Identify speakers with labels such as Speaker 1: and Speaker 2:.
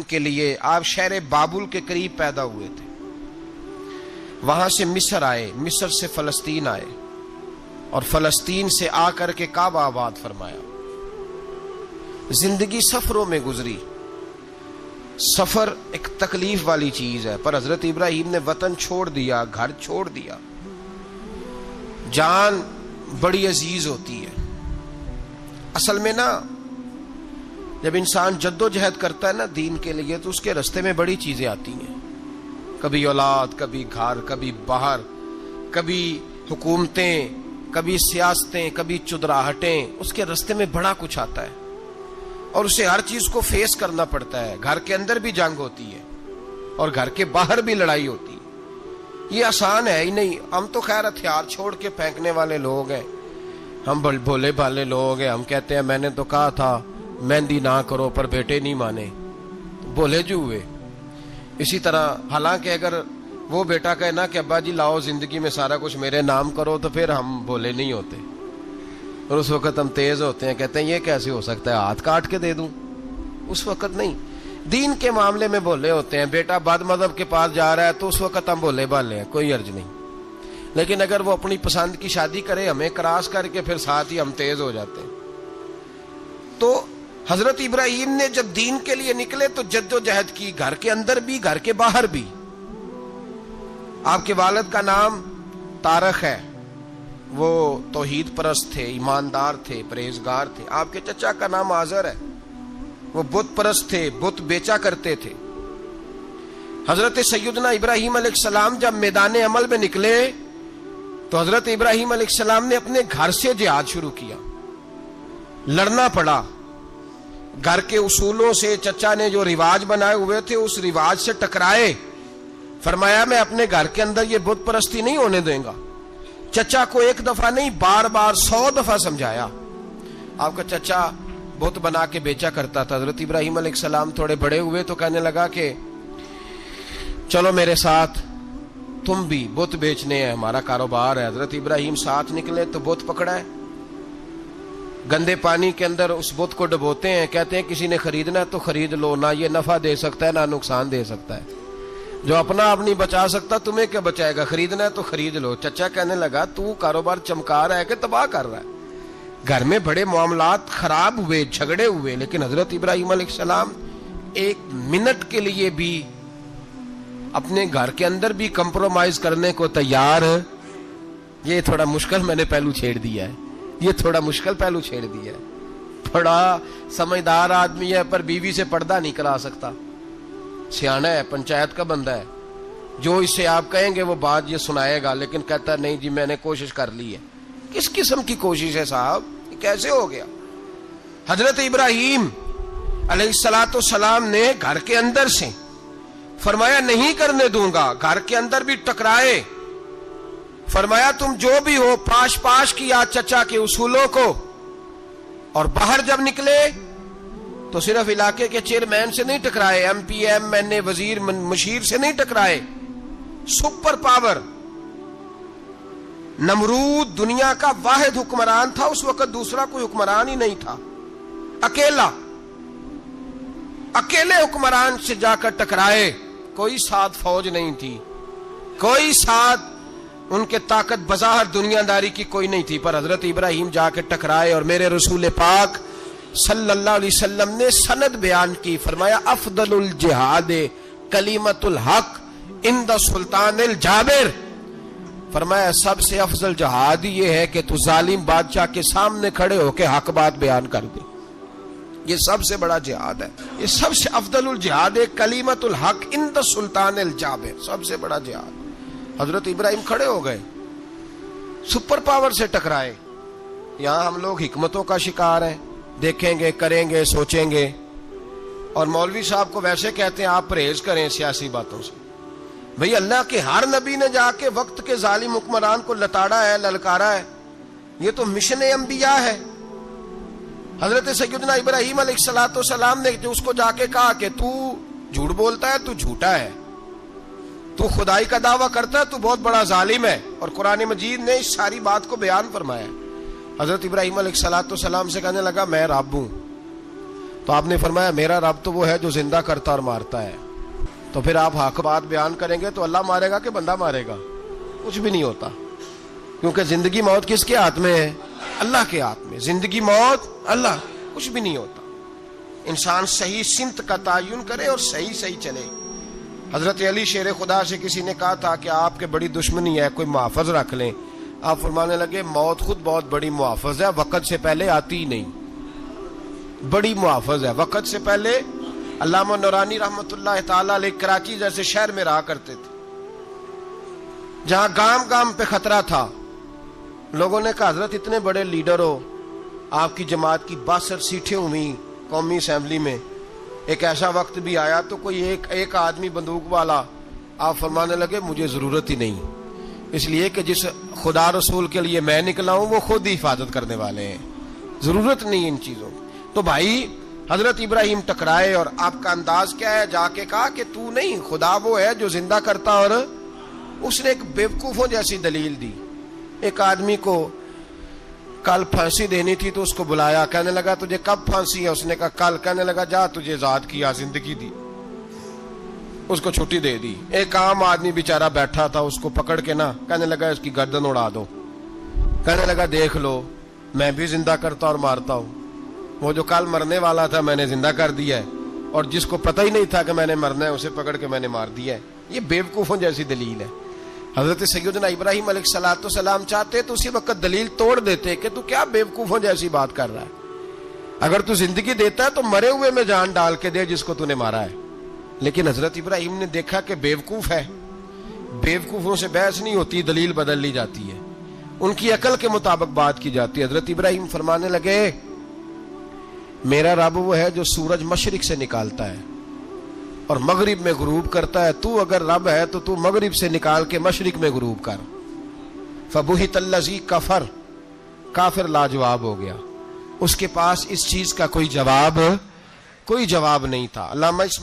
Speaker 1: کے لیے آپ شہر بابل کے قریب پیدا ہوئے تھے، وہاں سے مصر آئے، مصر سے فلسطین آئے، اور فلسطین سے آ کر کے کعبہ آباد فرمایا۔ زندگی سفروں میں گزری، سفر ایک تکلیف والی چیز ہے، پر حضرت ابراہیم نے وطن چھوڑ دیا، گھر چھوڑ دیا۔ جان بڑی عزیز ہوتی ہے اصل میں نا، جب انسان جد و جہد کرتا ہے نا دین کے لیے، تو اس کے رستے میں بڑی چیزیں آتی ہیں، کبھی اولاد، کبھی گھر، کبھی باہر، کبھی حکومتیں، کبھی سیاستیں، کبھی چدراہٹیں، اس کے رستے میں بڑا کچھ آتا ہے اور اسے ہر چیز کو فیس کرنا پڑتا ہے۔ گھر کے اندر بھی جنگ ہوتی ہے اور گھر کے باہر بھی لڑائی ہوتی ہے، یہ آسان ہے ہی نہیں۔ ہم تو خیر ہتھیار چھوڑ کے پھینکنے والے لوگ ہیں، ہم بھولے بھالے لوگ ہیں، ہم کہتے ہیں میں نے تو کہا تھا مہندی نہ کرو، پر بیٹے نہیں مانے، بھولے جو ہوئے۔ اسی طرح حالانکہ اگر وہ بیٹا کہے نا کہ ابا جی لاؤ زندگی میں سارا کچھ میرے نام کرو، تو پھر ہم بھولے نہیں ہوتے، اور اس وقت ہم تیز ہوتے ہیں، کہتے ہیں یہ کیسے ہو سکتا ہے، ہاتھ کاٹ کے دے دوں۔ اس وقت نہیں، دین کے معاملے میں بھولے ہوتے ہیں۔ بیٹا بد مذہب کے پاس جا رہا ہے تو اس وقت ہم بھولے بھالے ہیں، کوئی عرض نہیں، لیکن اگر وہ اپنی پسند کی شادی کرے ہمیں کراس کر کے، پھر ساتھ ہی ہم تیز ہو جاتے ہیں۔ تو حضرت ابراہیم نے جب دین کے لیے نکلے تو جد و جہد کی، گھر کے اندر بھی گھر کے باہر بھی۔ آپ کے والد کا نام طارق ہے، وہ توحید پرست تھے، ایماندار تھے، پرہیزگار تھے۔ آپ کے چچا کا نام آزر ہے، وہ بت پرست تھے، بت بیچا کرتے تھے۔ حضرت سیدنا ابراہیم علیہ السلام جب میدان عمل میں نکلے تو حضرت ابراہیم علیہ السلام نے اپنے گھر سے جہاد شروع کیا، لڑنا پڑا۔ گھر کے اصولوں سے چچا نے جو رواج بنائے ہوئے تھے اس رواج سے ٹکرائے، فرمایا میں اپنے گھر کے اندر یہ بت پرستی نہیں ہونے دیں گا۔ چچا کو ایک دفعہ نہیں بار بار 100 دفعہ سمجھایا۔ آپ کا چچا بت بنا کے بیچا کرتا تھا۔ حضرت ابراہیم علیہ السلام تھوڑے بڑے ہوئے تو کہنے لگا کہ چلو میرے ساتھ، تم بھی بت بیچنے ہیں، ہمارا کاروبار ہے۔ حضرت ابراہیم ساتھ نکلے تو بت پکڑا ہے، گندے پانی کے اندر اس بت کو ڈبوتے ہیں، کہتے ہیں کسی نے خریدنا ہے تو خرید لو، نہ یہ نفع دے سکتا ہے نہ نقصان دے سکتا ہے، جو اپنا آپ نہیں بچا سکتا تمہیں کیا بچائے گا، خریدنا ہے تو خرید لو۔ چچا کہنے لگا تو کاروبار چمکا رہا ہے کہ تباہ کر رہا ہے۔ گھر میں بڑے معاملات خراب ہوئے، جھگڑے ہوئے، لیکن حضرت ابراہیم علیہ السلام ایک منٹ کے لیے بھی اپنے گھر کے اندر بھی کمپرومائز کرنے کو تیار۔ یہ تھوڑا مشکل میں نے پہلو چھیڑ دیا ہے، یہ تھوڑا مشکل پہلو چھیڑ دیا ہے۔ بڑا سمجھدار آدمی ہے پر بیوی سے پردہ نہیں کرا سکتا، سیانا ہے، پنچایت کا بندہ ہے، جو اس سے آپ کہیں گے وہ بات یہ سنائے گا، لیکن کہتا ہے نہیں جی میں نے کوشش کر لی ہے۔ کس قسم کی کوشش ہے صاحب، یہ کیسے ہو گیا؟ حضرت ابراہیم علیہ السلام نے گھر کے اندر سے فرمایا نہیں کرنے دوں گا، گھر کے اندر بھی ٹکرائے، فرمایا تم جو بھی ہو پاش پاش کیا چچا کے اصولوں کو، اور باہر جب نکلے تو صرف علاقے کے چیئرمین سے نہیں ٹکرائے، ایم پی ایم این اے وزیر مشیر سے نہیں ٹکرائے، سپر پاور نمرود دنیا کا واحد حکمران تھا، اس وقت دوسرا کوئی حکمران ہی نہیں تھا، اکیلے حکمران سے جا کر ٹکرائے، کوئی ساتھ فوج نہیں تھی، کوئی ساتھ ان کے طاقت بظاہر دنیا داری کی کوئی نہیں تھی، پر حضرت ابراہیم جا کے ٹکرائے، اور میرے رسول پاک صلی اللہ علیہ وسلم نے سند بیان کی، فرمایا افضل الجہاد کلمۃ الحق عند سلطان الجابر، فرمایا سب سے افضل جہاد یہ ہے کہ تو ظالم بادشاہ کے سامنے کھڑے ہو کے حق بات بیان کر دے، یہ سب سے بڑا جہاد ہے، یہ سب سے افضل الجہاد کلمۃ الحق عند سلطان الجابر، سب سے بڑا جہاد۔ حضرت ابراہیم کھڑے ہو گئے، سپر پاور سے ٹکرائے۔ یہاں ہم لوگ حکمتوں کا شکار ہیں، دیکھیں گے، کریں گے، سوچیں گے، اور مولوی صاحب کو ویسے کہتے ہیں آپ پرہیز کریں سیاسی باتوں سے۔ بھئی اللہ کے ہر نبی نے جا کے وقت کے ظالم حکمران کو لتاڑا ہے، للکارا ہے، یہ تو مشن انبیاء ہے۔ حضرت سیدنا ابراہیم علیہ السلام نے جو اس کو جا کے کہا کہ تو جھوٹ بولتا ہے، تو جھوٹا ہے، تو خدائی کا دعویٰ کرتا ہے، تو بہت بڑا ظالم ہے، اور قرآن مجید نے اس ساری بات کو بیان فرمایا۔ حضرت ابراہیم علیہ السلام سے کہنے لگا میں رب ہوں، تو آپ نے فرمایا میرا رب تو وہ ہے جو زندہ کرتا اور مارتا ہے. تو پھر آپ حق بات بیان کریں گے تو اللہ مارے گا کہ بندہ مارے گا؟ کچھ بھی نہیں ہوتا، کیونکہ زندگی موت کس کے ہاتھ میں ہے؟ اللہ کے ہاتھ میں. زندگی موت اللہ، کچھ بھی نہیں ہوتا. انسان صحیح سمت کا تعین کرے اور صحیح چلے. حضرت علی شیر خدا سے کسی نے کہا تھا کہ آپ کے بڑی دشمنی ہے، کوئی محافظ رکھ لیں. آپ فرمانے لگے موت خود بہت بڑی محافظ ہے، وقت سے پہلے آتی ہی نہیں. بڑی محافظ ہے، وقت سے پہلے. علامہ نورانی رحمت اللہ تعالی علیہ کراچی جیسے شہر میں رہا کرتے تھے، جہاں گام گام پہ خطرہ تھا. لوگوں نے کہا حضرت اتنے بڑے لیڈر ہو، آپ کی جماعت کی 62 سیٹیں ہوئی قومی اسمبلی میں، ایک ایسا وقت بھی آیا تو کوئی ایک آدمی بندوق والا. آپ فرمانے لگے مجھے ضرورت ہی نہیں، اس لیے کہ جس خدا رسول کے لیے میں نکلا ہوں وہ خود ہی حفاظت کرنے والے ہیں، ضرورت نہیں ان چیزوں. تو بھائی حضرت ابراہیم ٹکرائے اور آپ کا انداز کیا ہے؟ جا کے کہا کہ تو نہیں، خدا وہ ہے جو زندہ کرتا. اور اس نے ایک بیوقوفوں جیسی دلیل دی. ایک آدمی کو کل پھانسی دینی تھی تو اس کو بلایا، کہنے لگا تجھے کب پھانسی ہے؟ اس نے کہا کل. کہنے لگا جا تجھے آزاد کیا، زندگی دی، اس کو چھٹی دے دی. ایک عام آدمی بیچارہ بیٹھا تھا، اس کو پکڑ کے نا کہنے لگا اس کی گردن اڑا دو. کہنے لگا دیکھ لو میں بھی زندہ کرتا اور مارتا ہوں، وہ جو کل مرنے والا تھا میں نے زندہ کر دیا ہے، اور جس کو پتہ ہی نہیں تھا کہ میں نے مرنا ہے اسے پکڑ کے میں نے مار دیا ہے. یہ بیوقوفوں جیسی دلیل ہے. حضرت سیدنا ابراہیم علیہ الصلوۃ والسلام چاہتے تو اسی وقت دلیل توڑ دیتے کہ تو کیا بیوقوفوں جیسی بات کر رہا ہے. اگر تو زندگی دیتا ہے تو مرے ہوئے میں جان ڈال کے دے جس کو تو نے مارا ہے. لیکن حضرت ابراہیم نے دیکھا کہ بیوقوف ہے، بیوقوفوں سے بحث نہیں ہوتی، دلیل بدل لی جاتی ہے، ان کی عقل کے مطابق بات کی جاتی ہے. حضرت ابراہیم فرمانے لگے میرا رب وہ ہے جو سورج مشرق سے نکالتا ہے اور مغرب میں غروب کرتا ہے. تو اگر رب ہے تو تو مغرب سے نکال کے مشرق میں غروب کر. فبہت الذی کفر، کافر لاجواب ہو گیا، اس کے پاس اس چیز کا کوئی جواب نہیں تھا. علامہ